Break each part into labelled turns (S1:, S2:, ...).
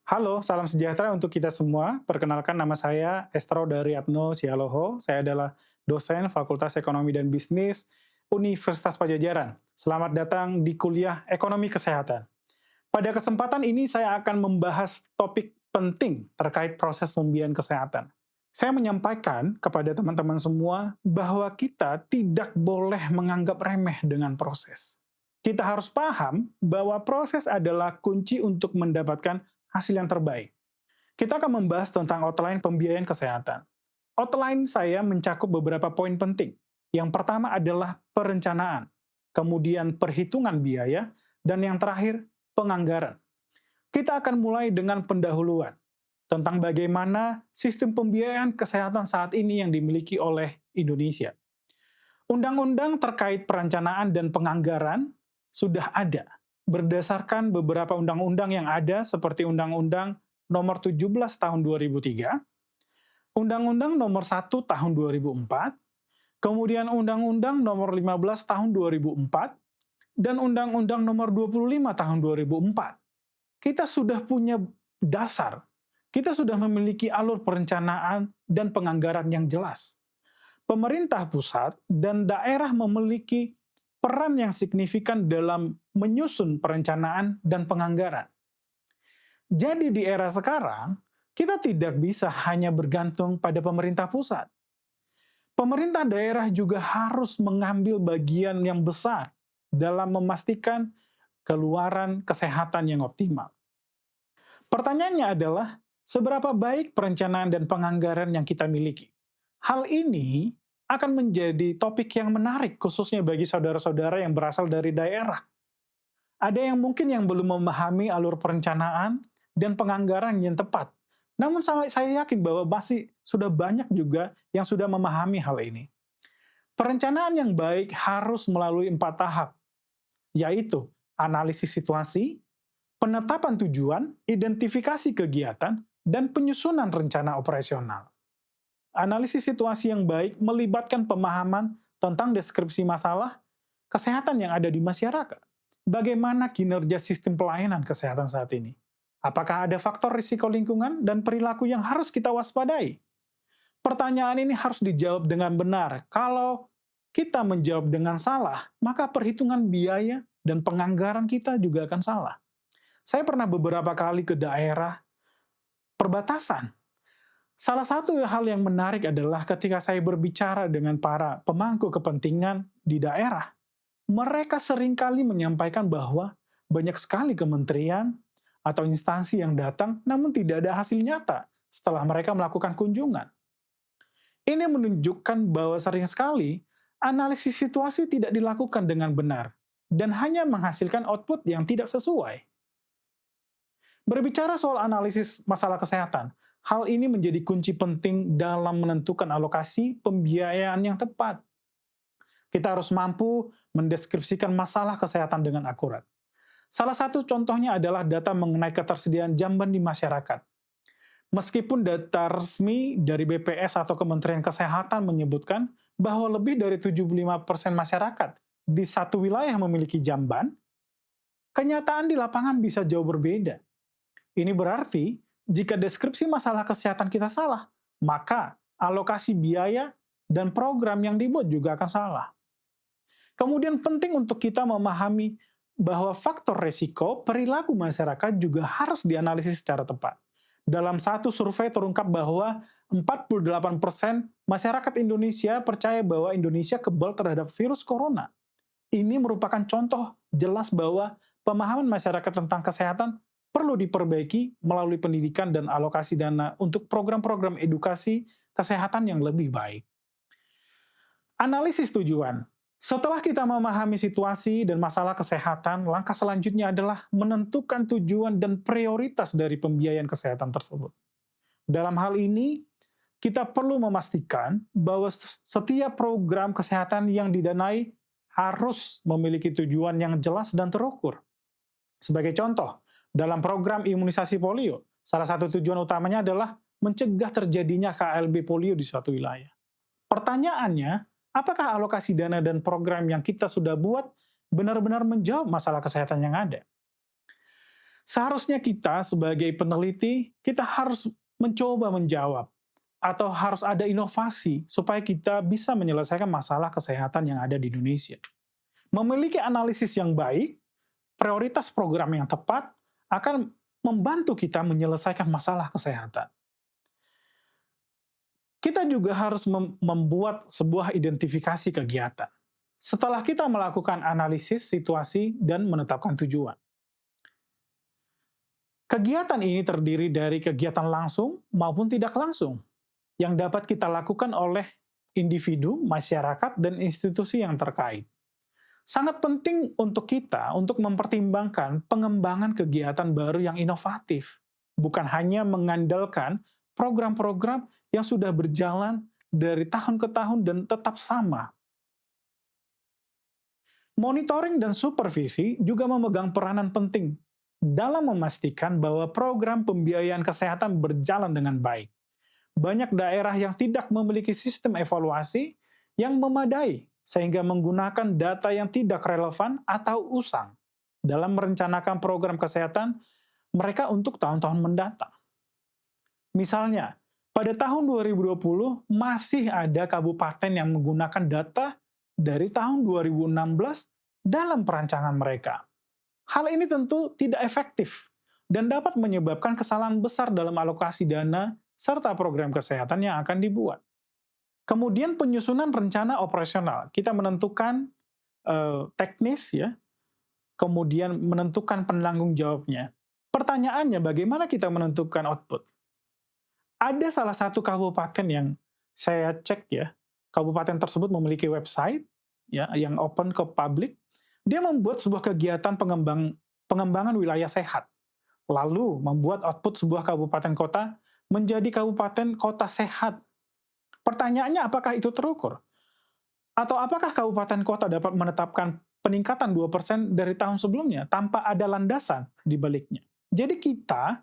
S1: Halo, salam sejahtera untuk kita semua. Perkenalkan nama saya Estro dari Atno Sialoho. Saya adalah dosen Fakultas Ekonomi dan Bisnis Universitas Pajajaran. Selamat datang di kuliah Ekonomi Kesehatan. Pada kesempatan ini saya akan membahas topik penting terkait proses pembiayaan kesehatan. Saya menyampaikan kepada teman-teman semua bahwa kita tidak boleh menganggap remeh dengan proses. Kita harus paham bahwa proses adalah kunci untuk mendapatkan hasil yang terbaik. Kita akan membahas tentang outline pembiayaan kesehatan. Outline saya mencakup beberapa poin penting. Yang pertama adalah perencanaan, kemudian perhitungan biaya, dan yang terakhir, penganggaran. Kita akan mulai dengan pendahuluan tentang bagaimana sistem pembiayaan kesehatan saat ini yang dimiliki oleh Indonesia. Undang-undang terkait perencanaan dan penganggaran sudah ada berdasarkan beberapa undang-undang yang ada seperti Undang-Undang Nomor 17 Tahun 2003, Undang-Undang Nomor 1 Tahun 2004, kemudian Undang-Undang Nomor 15 Tahun 2004, dan Undang-Undang Nomor 25 Tahun 2004. Kita sudah punya dasar, kita sudah memiliki alur perencanaan dan penganggaran yang jelas. Pemerintah pusat dan daerah memiliki peran yang signifikan dalam menyusun perencanaan dan penganggaran. Jadi di era sekarang, kita tidak bisa hanya bergantung pada pemerintah pusat. Pemerintah daerah juga harus mengambil bagian yang besar dalam memastikan keluaran kesehatan yang optimal. Pertanyaannya adalah, seberapa baik perencanaan dan penganggaran yang kita miliki? Hal ini akan menjadi topik yang menarik khususnya bagi saudara-saudara yang berasal dari daerah. Ada yang mungkin yang belum memahami alur perencanaan dan penganggaran yang tepat. Namun saya yakin bahwa masih sudah banyak juga yang sudah memahami hal ini. Perencanaan yang baik harus melalui 4 tahap, yaitu analisis situasi, penetapan tujuan, identifikasi kegiatan, dan penyusunan rencana operasional. Analisis situasi yang baik melibatkan pemahaman tentang deskripsi masalah kesehatan yang ada di masyarakat. Bagaimana kinerja sistem pelayanan kesehatan saat ini? Apakah ada faktor risiko lingkungan dan perilaku yang harus kita waspadai? Pertanyaan ini harus dijawab dengan benar. Kalau kita menjawab dengan salah, maka perhitungan biaya dan penganggaran kita juga akan salah. Saya pernah beberapa kali ke daerah perbatasan. Salah satu hal yang menarik adalah ketika saya berbicara dengan para pemangku kepentingan di daerah, mereka seringkali menyampaikan bahwa banyak sekali kementerian atau instansi yang datang namun tidak ada hasil nyata setelah mereka melakukan kunjungan. Ini menunjukkan bahwa sering sekali analisis situasi tidak dilakukan dengan benar dan hanya menghasilkan output yang tidak sesuai. Berbicara soal analisis masalah kesehatan, hal ini menjadi kunci penting dalam menentukan alokasi pembiayaan yang tepat. Kita harus mampu mendeskripsikan masalah kesehatan dengan akurat. Salah satu contohnya adalah data mengenai ketersediaan jamban di masyarakat. Meskipun data resmi dari BPS atau Kementerian Kesehatan menyebutkan bahwa lebih dari 75% masyarakat di satu wilayah memiliki jamban, kenyataan di lapangan bisa jauh berbeda. Ini berarti, jika deskripsi masalah kesehatan kita salah, maka alokasi biaya dan program yang dibuat juga akan salah. Kemudian penting untuk kita memahami bahwa faktor risiko perilaku masyarakat juga harus dianalisis secara tepat. Dalam satu survei terungkap bahwa 48% masyarakat Indonesia percaya bahwa Indonesia kebal terhadap virus corona. Ini merupakan contoh jelas bahwa pemahaman masyarakat tentang kesehatan perlu diperbaiki melalui pendidikan dan alokasi dana untuk program-program edukasi kesehatan yang lebih baik. Analisis tujuan. Setelah kita memahami situasi dan masalah kesehatan, langkah selanjutnya adalah menentukan tujuan dan prioritas dari pembiayaan kesehatan tersebut. Dalam hal ini, kita perlu memastikan bahwa setiap program kesehatan yang didanai harus memiliki tujuan yang jelas dan terukur. Sebagai contoh, dalam program imunisasi polio, salah satu tujuan utamanya adalah mencegah terjadinya KLB polio di suatu wilayah. Pertanyaannya, apakah alokasi dana dan program yang kita sudah buat benar-benar menjawab masalah kesehatan yang ada? Seharusnya kita sebagai peneliti, kita harus mencoba menjawab atau harus ada inovasi supaya kita bisa menyelesaikan masalah kesehatan yang ada di Indonesia. Memiliki analisis yang baik, prioritas program yang tepat akan membantu kita menyelesaikan masalah kesehatan. Kita juga harus membuat sebuah identifikasi kegiatan. Setelah kita melakukan analisis situasi dan menetapkan tujuan. Kegiatan ini terdiri dari kegiatan langsung maupun tidak langsung yang dapat kita lakukan oleh individu, masyarakat, dan institusi yang terkait. Sangat penting untuk kita untuk mempertimbangkan pengembangan kegiatan baru yang inovatif, bukan hanya mengandalkan program-program yang sudah berjalan dari tahun ke tahun dan tetap sama. Monitoring dan supervisi juga memegang peranan penting dalam memastikan bahwa program pembiayaan kesehatan berjalan dengan baik. Banyak daerah yang tidak memiliki sistem evaluasi yang memadai, sehingga menggunakan data yang tidak relevan atau usang dalam merencanakan program kesehatan mereka untuk tahun-tahun mendatang. Misalnya, pada tahun 2020 masih ada kabupaten yang menggunakan data dari tahun 2016 dalam perancangan mereka. Hal ini tentu tidak efektif dan dapat menyebabkan kesalahan besar dalam alokasi dana serta program kesehatan yang akan dibuat. Kemudian penyusunan rencana operasional. Kita menentukan teknis ya, kemudian menentukan penanggung jawabnya. Pertanyaannya, bagaimana kita menentukan output? Ada salah satu kabupaten yang saya cek ya, kabupaten tersebut memiliki website ya yang open ke publik. Dia membuat sebuah kegiatan pengembangan wilayah sehat, lalu membuat output sebuah kabupaten kota menjadi kabupaten kota sehat. Pertanyaannya, apakah itu terukur? Atau apakah kabupaten kota dapat menetapkan peningkatan 2% dari tahun sebelumnya tanpa ada landasan di baliknya? Jadi kita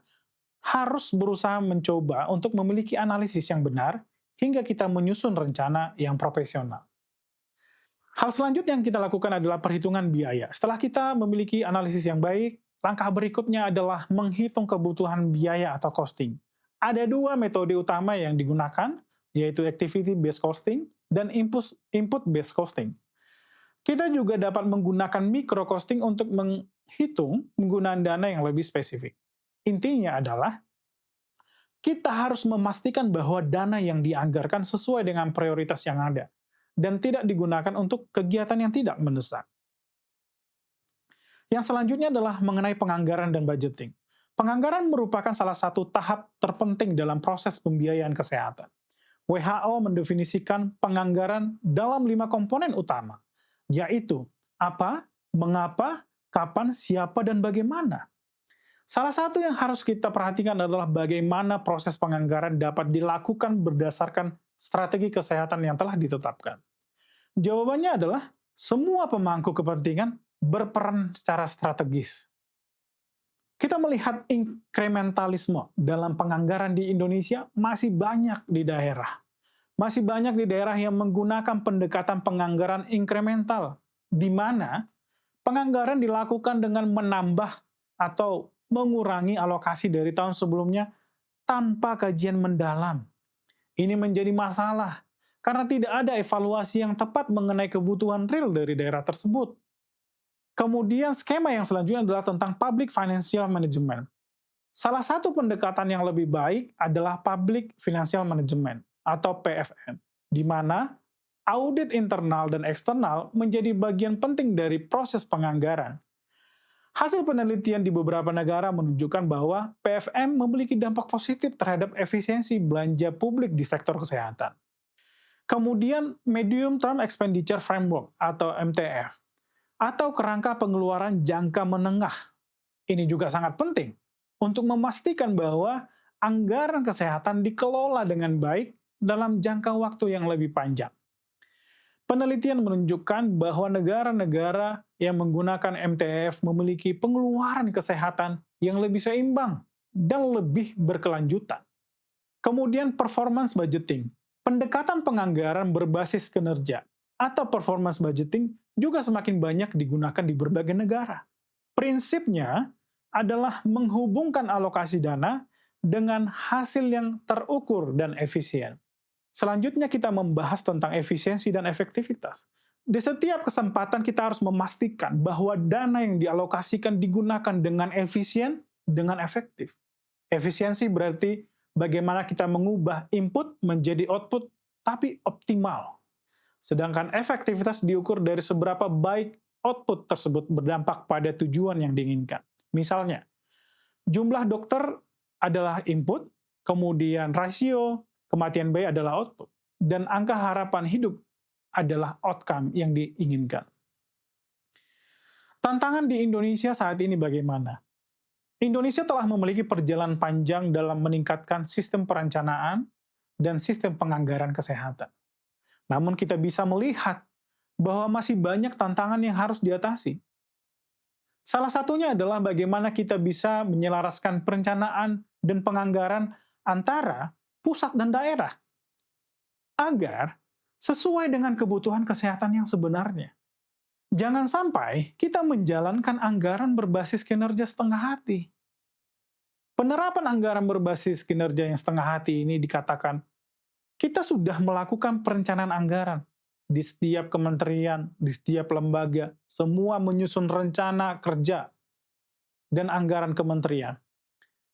S1: harus berusaha mencoba untuk memiliki analisis yang benar hingga kita menyusun rencana yang profesional. Hal selanjutnya yang kita lakukan adalah perhitungan biaya. Setelah kita memiliki analisis yang baik, langkah berikutnya adalah menghitung kebutuhan biaya atau costing. Ada dua metode utama yang digunakan, yaitu activity-based costing dan input-based costing. Kita juga dapat menggunakan micro-costing untuk menghitung penggunaan dana yang lebih spesifik. Intinya adalah, kita harus memastikan bahwa dana yang dianggarkan sesuai dengan prioritas yang ada, dan tidak digunakan untuk kegiatan yang tidak mendesak. Yang selanjutnya adalah mengenai penganggaran dan budgeting. Penganggaran merupakan salah satu tahap terpenting dalam proses pembiayaan kesehatan. WHO mendefinisikan penganggaran dalam 5 komponen utama, yaitu apa, mengapa, kapan, siapa, dan bagaimana. Salah satu yang harus kita perhatikan adalah bagaimana proses penganggaran dapat dilakukan berdasarkan strategi kesehatan yang telah ditetapkan. Jawabannya adalah semua pemangku kepentingan berperan secara strategis. Kita melihat inkrementalisme dalam penganggaran di Indonesia masih banyak di daerah. Masih banyak di daerah yang menggunakan pendekatan penganggaran inkremental, di mana penganggaran dilakukan dengan menambah atau mengurangi alokasi dari tahun sebelumnya tanpa kajian mendalam. Ini menjadi masalah, karena tidak ada evaluasi yang tepat mengenai kebutuhan real dari daerah tersebut. Kemudian skema yang selanjutnya adalah tentang Public Financial Management. Salah satu pendekatan yang lebih baik adalah Public Financial Management, atau PFM, di mana audit internal dan eksternal menjadi bagian penting dari proses penganggaran. Hasil penelitian di beberapa negara menunjukkan bahwa PFM memiliki dampak positif terhadap efisiensi belanja publik di sektor kesehatan. Kemudian, Medium Term Expenditure Framework atau MTF, atau kerangka pengeluaran jangka menengah. Ini juga sangat penting untuk memastikan bahwa anggaran kesehatan dikelola dengan baik dalam jangka waktu yang lebih panjang. Penelitian menunjukkan bahwa negara-negara yang menggunakan MTF memiliki pengeluaran kesehatan yang lebih seimbang dan lebih berkelanjutan. Kemudian performance budgeting. Pendekatan penganggaran berbasis kinerja atau performance budgeting juga semakin banyak digunakan di berbagai negara. Prinsipnya adalah menghubungkan alokasi dana dengan hasil yang terukur dan efisien. Selanjutnya kita membahas tentang efisiensi dan efektivitas. Di setiap kesempatan kita harus memastikan bahwa dana yang dialokasikan digunakan dengan efisien, dengan efektif. Efisiensi berarti bagaimana kita mengubah input menjadi output, tapi optimal. Sedangkan efektivitas diukur dari seberapa baik output tersebut berdampak pada tujuan yang diinginkan. Misalnya, jumlah dokter adalah input, kemudian rasio kematian bayi adalah output, dan angka harapan hidup adalah outcome yang diinginkan. Tantangan di Indonesia saat ini bagaimana? Indonesia telah memiliki perjalanan panjang dalam meningkatkan sistem perencanaan dan sistem penganggaran kesehatan. Namun kita bisa melihat bahwa masih banyak tantangan yang harus diatasi. Salah satunya adalah bagaimana kita bisa menyelaraskan perencanaan dan penganggaran antara pusat dan daerah agar sesuai dengan kebutuhan kesehatan yang sebenarnya. Jangan sampai kita menjalankan anggaran berbasis kinerja setengah hati. Penerapan anggaran berbasis kinerja yang setengah hati ini dikatakan kita sudah melakukan perencanaan anggaran di setiap kementerian, di setiap lembaga, semua menyusun rencana kerja dan anggaran kementerian.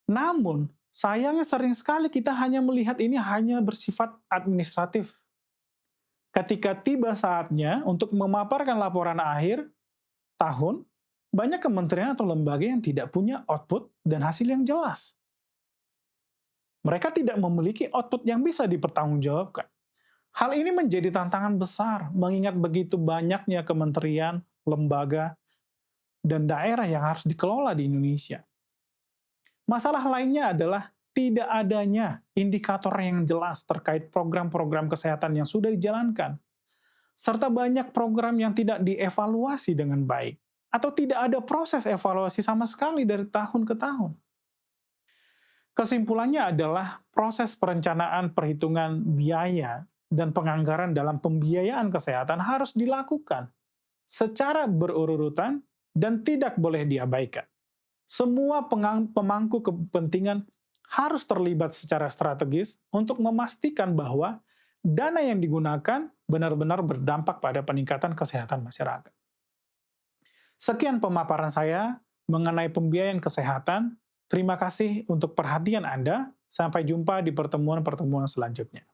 S1: Namun, sayangnya sering sekali kita hanya melihat ini hanya bersifat administratif. Ketika tiba saatnya untuk memaparkan laporan akhir tahun, banyak kementerian atau lembaga yang tidak punya output dan hasil yang jelas. Mereka tidak memiliki output yang bisa dipertanggungjawabkan. Hal ini menjadi tantangan besar, mengingat begitu banyaknya kementerian, lembaga, dan daerah yang harus dikelola di Indonesia. Masalah lainnya adalah tidak adanya indikator yang jelas terkait program-program kesehatan yang sudah dijalankan, serta banyak program yang tidak dievaluasi dengan baik, atau tidak ada proses evaluasi sama sekali dari tahun ke tahun. Kesimpulannya adalah proses perencanaan perhitungan biaya dan penganggaran dalam pembiayaan kesehatan harus dilakukan secara berurutan dan tidak boleh diabaikan. Semua pemangku kepentingan harus terlibat secara strategis untuk memastikan bahwa dana yang digunakan benar-benar berdampak pada peningkatan kesehatan masyarakat. Sekian pemaparan saya mengenai pembiayaan kesehatan. Terima kasih untuk perhatian Anda. Sampai jumpa di pertemuan-pertemuan selanjutnya.